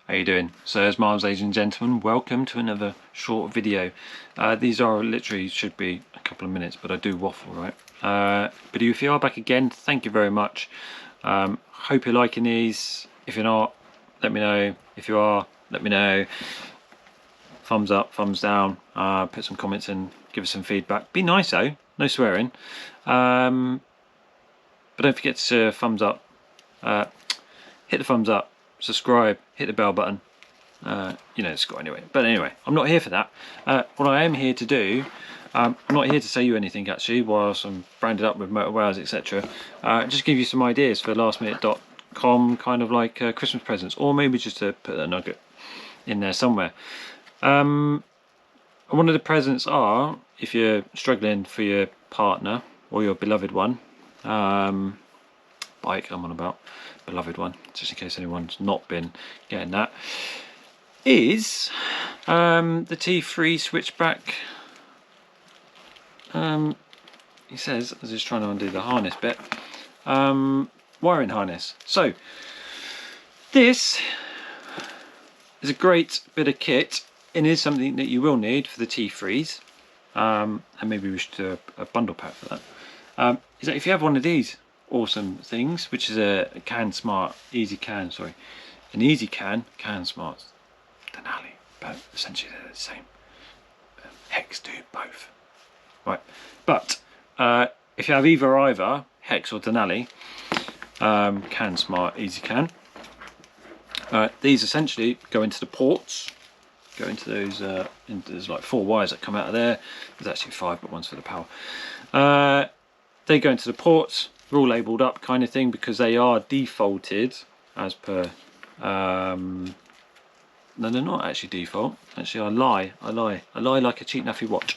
How you doing? So as Miles, ladies and gentlemen, welcome to another short video. These are literally should be a couple of minutes, but I do waffle, right? But if you are back again, thank you very much. Hope you're liking these. If you're not, let me know. If you are, let me know. Thumbs up, thumbs down. Put some comments in, give us some feedback. Be nice though, no swearing. But don't forget to thumbs up. Hit the thumbs up. Subscribe, hit the bell button. You know the score anyway. But anyway, I'm not here for that. What I am here to do, I'm not here to say you anything actually, whilst I'm branded up with Motor Wales, etc. Just give you some ideas for lastminute.com, kind of like Christmas presents, or maybe just to put a nugget in there somewhere. One of the presents are, if you're struggling for your partner or your beloved one, bike I'm on about, beloved one, just in case anyone's not been getting that, is the T3 Switchback. He says, I was just trying to undo the harness bit, wiring harness. So this is a great bit of kit and is something that you will need for the T3s, and maybe we should do a bundle pack for that. Is that if you have one of these awesome things, which is a CANsmart Ezcan, sorry, an Ezcan CANsmart Denali, but essentially they're the same. Hex do both, right? But if you have either Hex or Denali, CANsmart Ezcan, these essentially go into the ports, go into those. There's like 4 wires that come out of there. There's actually 5, but one's for the power. They go into the ports. They're all labelled up kind of thing because they are defaulted as per no, they're not actually default. Actually, I lie like a cheap Naffy watch.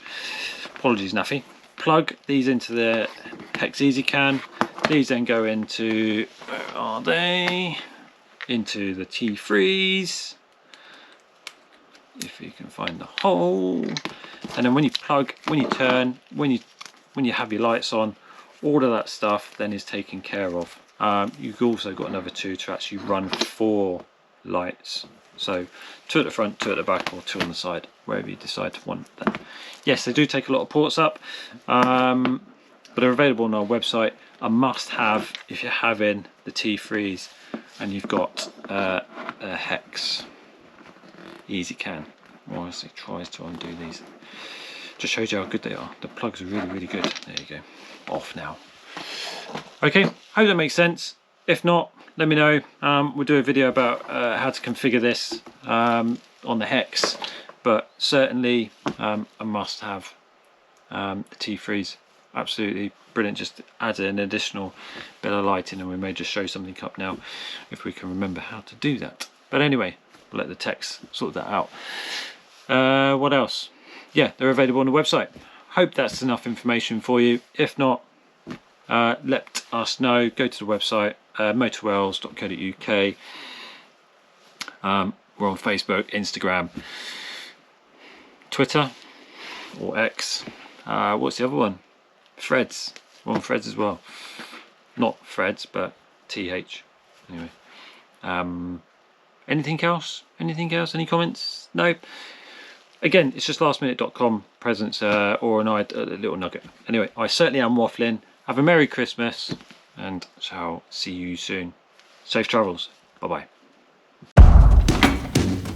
Apologies, Naffy. Plug these into the Hex Ezcan. These then go into, where are they? Into the T3s, if you can find the hole. And then when you plug, when you turn, when you have your lights on, all of that stuff then is taken care of. You've also got another 2 to actually run 4 lights. So 2 at the front, 2 at the back, or 2 on the side, wherever you decide to want them. Yes, they do take a lot of ports up, but they're available on our website. A must have if you're having the T3s and you've got a Hex Ezcan. Well, as it tries to undo these. Just shows you how good they are. The plugs are really good. There you go. Off now. Okay, hope that makes sense. If not, let me know. We'll do a video about how to configure this on the Hex, but certainly a must have. The T3s, absolutely brilliant. Just add an additional bit of lighting, and we may just show something up now if we can remember how to do that. But anyway, we'll let the text sort that out. What else? Yeah, they're available on the website. Hope that's enough information for you. If not, let us know. Go to the website, motorwales.co.uk. We're on Facebook, Instagram, Twitter, or X. What's the other one? Threads. We're on Threads as well. Not Threads, but TH. Anyway. Anything else? Anything else? Any comments? No? Again, it's just lastminute.com presents or a little nugget. Anyway, I certainly am waffling. Have a Merry Christmas and shall see you soon. Safe travels. Bye-bye.